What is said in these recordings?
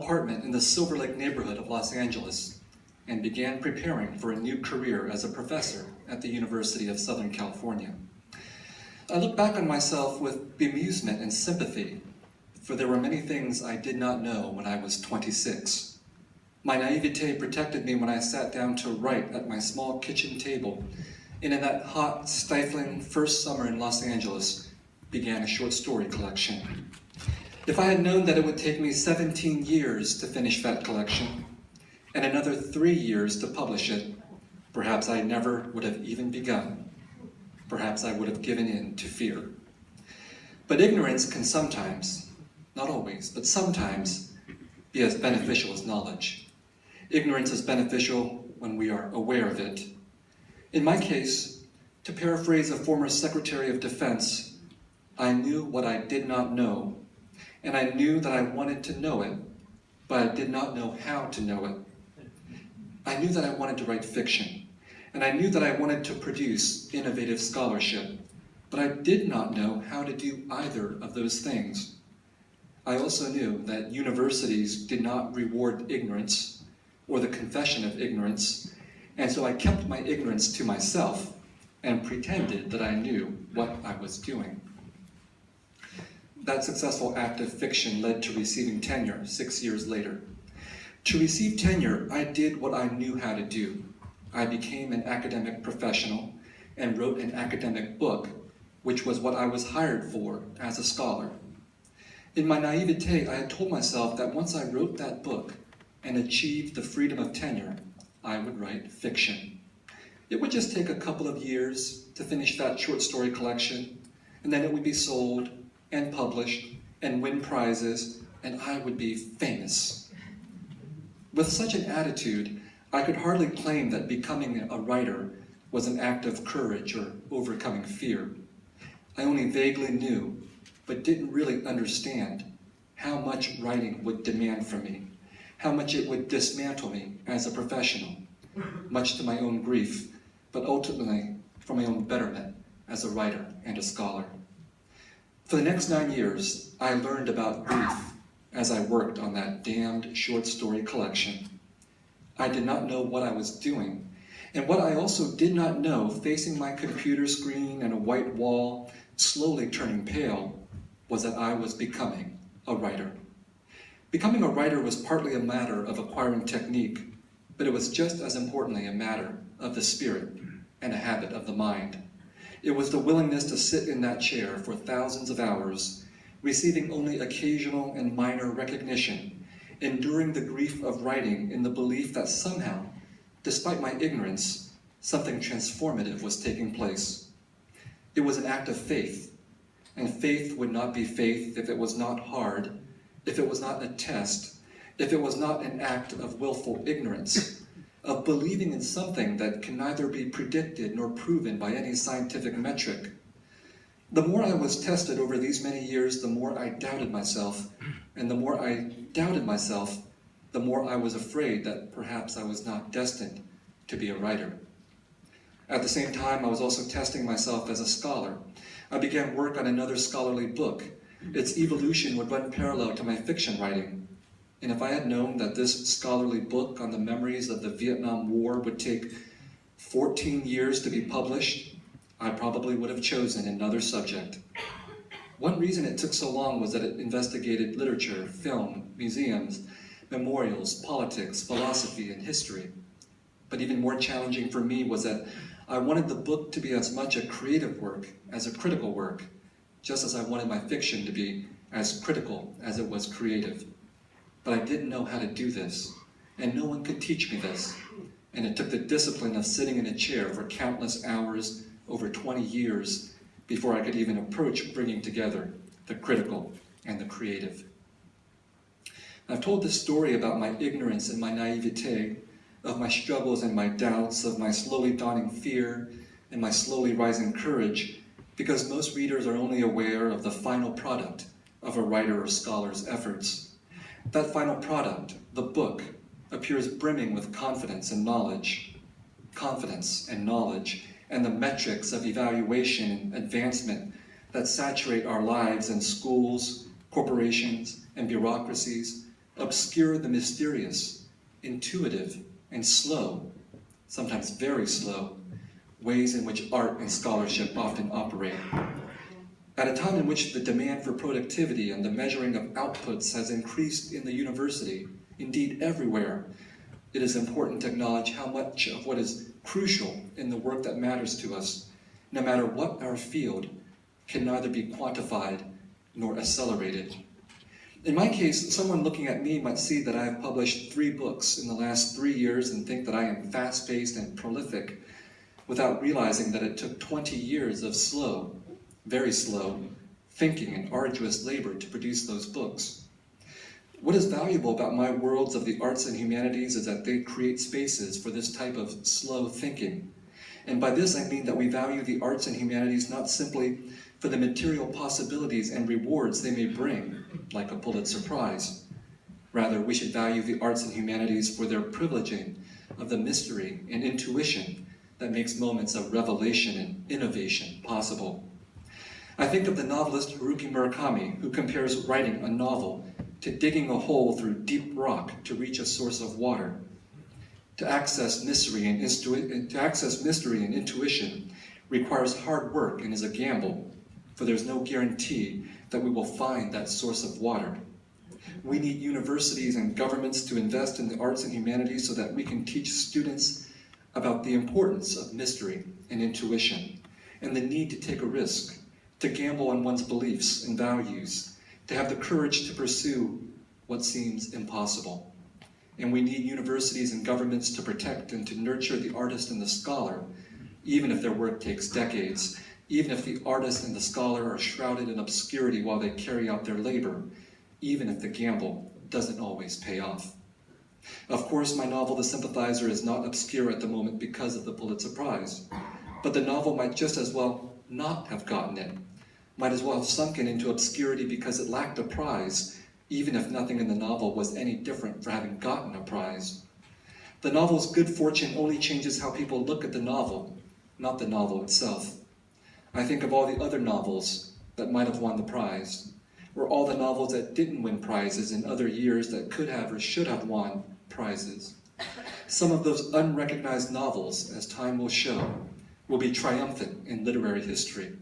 apartment in the Silver Lake neighborhood of Los Angeles and began preparing for a new career as a professor at the University of Southern California. I look back on myself with bemusement and sympathy, for there were many things I did not know when I was 26. My naivete protected me when I sat down to write at my small kitchen table, and in that hot, stifling first summer in Los Angeles began a short story collection. If I had known that it would take me 17 years to finish that collection, and another 3 years to publish it, perhaps I never would have even begun. Perhaps I would have given in to fear. But ignorance can sometimes, not always, but sometimes, be as beneficial as knowledge. Ignorance is beneficial when we are aware of it. In my case, to paraphrase a former Secretary of Defense, I knew what I did not know, and I knew that I wanted to know it, but I did not know how to know it. I knew that I wanted to write fiction, and I knew that I wanted to produce innovative scholarship, but I did not know how to do either of those things. I also knew that universities did not reward ignorance or the confession of ignorance, and so I kept my ignorance to myself and pretended that I knew what I was doing. That successful act of fiction led to receiving tenure 6 years later. To receive tenure, I did what I knew how to do. I became an academic professional and wrote an academic book, which was what I was hired for as a scholar. In my naivete, I had told myself that once I wrote that book and achieved the freedom of tenure, I would write fiction. It would just take a couple of years to finish that short story collection, and then it would be sold and published and win prizes, and I would be famous. With such an attitude, I could hardly claim that becoming a writer was an act of courage or overcoming fear. I only vaguely knew, but didn't really understand, how much writing would demand from me, how much it would dismantle me as a professional, much to my own grief, but ultimately for my own betterment as a writer and a scholar. For the next 9 years, I learned about grief as I worked on that damned short story collection. I did not know what I was doing, and what I also did not know, facing my computer screen and a white wall, slowly turning pale, was that I was becoming a writer. Becoming a writer was partly a matter of acquiring technique, but it was just as importantly a matter of the spirit and a habit of the mind. It was the willingness to sit in that chair for thousands of hours, receiving only occasional and minor recognition, enduring the grief of writing in the belief that somehow, despite my ignorance, something transformative was taking place. It was an act of faith, and faith would not be faith if it was not hard, if it was not a test, if it was not an act of willful ignorance, of believing in something that can neither be predicted nor proven by any scientific metric. The more I was tested over these many years, the more I doubted myself, and the more I doubted myself, the more I was afraid that perhaps I was not destined to be a writer. At the same time, I was also testing myself as a scholar. I began work on another scholarly book. Its evolution would run parallel to my fiction writing. And if I had known that this scholarly book on the memories of the Vietnam War would take 14 years to be published, I probably would have chosen another subject. One reason it took so long was that it investigated literature, film, museums, memorials, politics, philosophy, and history. But even more challenging for me was that I wanted the book to be as much a creative work as a critical work, just as I wanted my fiction to be as critical as it was creative. But I didn't know how to do this, and no one could teach me this. And it took the discipline of sitting in a chair for countless hours over 20 years before I could even approach bringing together the critical and the creative. I've told this story about my ignorance and my naivete, of my struggles and my doubts, of my slowly dawning fear and my slowly rising courage, because most readers are only aware of the final product of a writer or scholar's efforts. That final product, the book, appears brimming with confidence and knowledge, and the metrics of evaluation and advancement that saturate our lives in schools, corporations, and bureaucracies obscure the mysterious, intuitive, and slow, sometimes very slow, ways in which art and scholarship often operate. At a time in which the demand for productivity and the measuring of outputs has increased in the university, indeed everywhere, it is important to acknowledge how much of what is crucial in the work that matters to us, no matter what our field, can neither be quantified nor accelerated. In my case, someone looking at me might see that I have published 3 books in the last 3 years and think that I am fast-paced and prolific, without realizing that it took 20 years of slow, very slow, thinking and arduous labor to produce those books. What is valuable about my worlds of the arts and humanities is that they create spaces for this type of slow thinking. And by this I mean that we value the arts and humanities not simply for the material possibilities and rewards they may bring, like a Pulitzer Prize. Rather, we should value the arts and humanities for their privileging of the mystery and intuition that makes moments of revelation and innovation possible. I think of the novelist Haruki Murakami, who compares writing a novel to digging a hole through deep rock to reach a source of water. To access mystery and intuition requires hard work and is a gamble, for there's no guarantee that we will find that source of water. We need universities and governments to invest in the arts and humanities so that we can teach students about the importance of mystery and intuition, and the need to take a risk, to gamble on one's beliefs and values, to have the courage to pursue what seems impossible. And we need universities and governments to protect and to nurture the artist and the scholar, even if their work takes decades, even if the artist and the scholar are shrouded in obscurity while they carry out their labor, even if the gamble doesn't always pay off. Of course, my novel, The Sympathizer, is not obscure at the moment because of the Pulitzer Prize, but the novel might just as well not have gotten it, might as well have sunken into obscurity because it lacked a prize, even if nothing in the novel was any different for having gotten a prize. The novel's good fortune only changes how people look at the novel, not the novel itself. I think of all the other novels that might have won the prize, or all the novels that didn't win prizes in other years that could have or should have won prizes. Some of those unrecognized novels, as time will show, will be triumphant in literary history.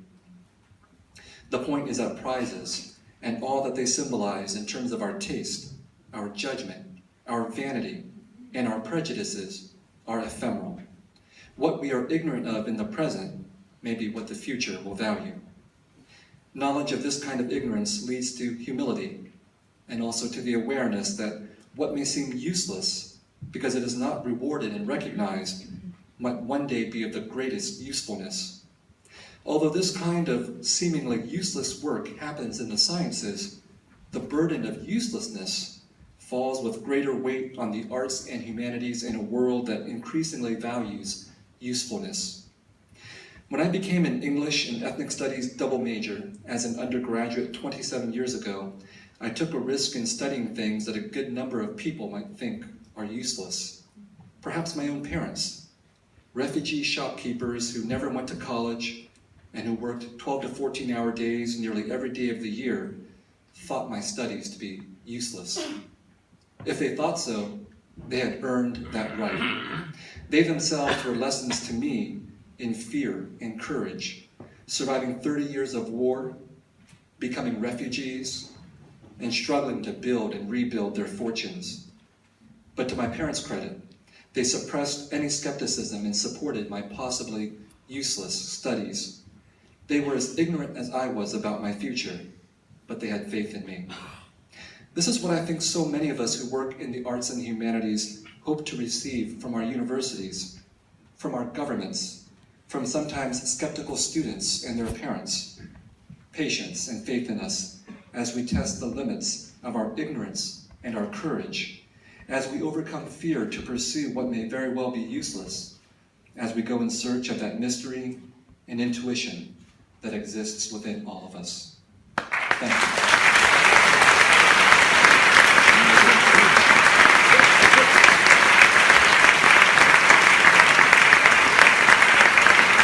The point is that prizes, and all that they symbolize in terms of our taste, our judgment, our vanity, and our prejudices, are ephemeral. What we are ignorant of in the present may be what the future will value. Knowledge of this kind of ignorance leads to humility, and also to the awareness that what may seem useless, because it is not rewarded and recognized, might one day be of the greatest usefulness. Although this kind of seemingly useless work happens in the sciences, the burden of uselessness falls with greater weight on the arts and humanities in a world that increasingly values usefulness. When I became an English and ethnic studies double major as an undergraduate 27 years ago, I took a risk in studying things that a good number of people might think are useless. Perhaps my own parents, refugee shopkeepers who never went to college and who worked 12 to 14-hour days nearly every day of the year, thought my studies to be useless. If they thought so, they had earned that right. They themselves were lessons to me in fear and courage, surviving 30 years of war, becoming refugees, and struggling to build and rebuild their fortunes. But to my parents' credit, they suppressed any skepticism and supported my possibly useless studies. They were as ignorant as I was about my future, but they had faith in me. This is what I think so many of us who work in the arts and the humanities hope to receive from our universities, from our governments, from sometimes skeptical students and their parents. Patience and faith in us as we test the limits of our ignorance and our courage, as we overcome fear to pursue what may very well be useless, as we go in search of that mystery and intuition that exists within all of us. Thank you.